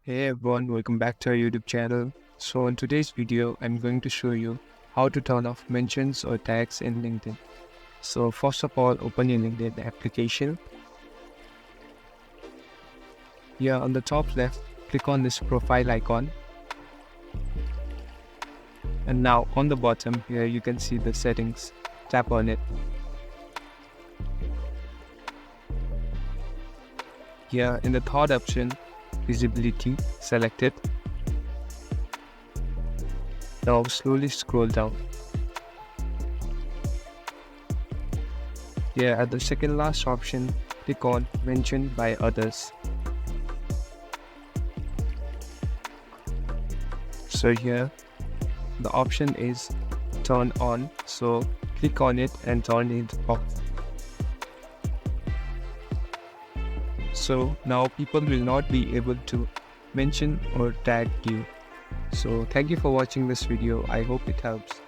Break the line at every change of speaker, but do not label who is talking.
Hey everyone, welcome back to our YouTube channel. So in today's video, I'm going to show you how to turn off mentions or tags in LinkedIn. So first of all, open your LinkedIn application. Here on the top left, click on this profile icon. And now on the bottom here, you can see the settings. Tap on it. Here in the third option, visibility, select it. Now slowly scroll down. Here at the second last option, click on mentioned by others. So here the option is turn on, so click on it and turn it off. So now people will not be able to mention or tag you. So thank you for watching this video. I hope it helps.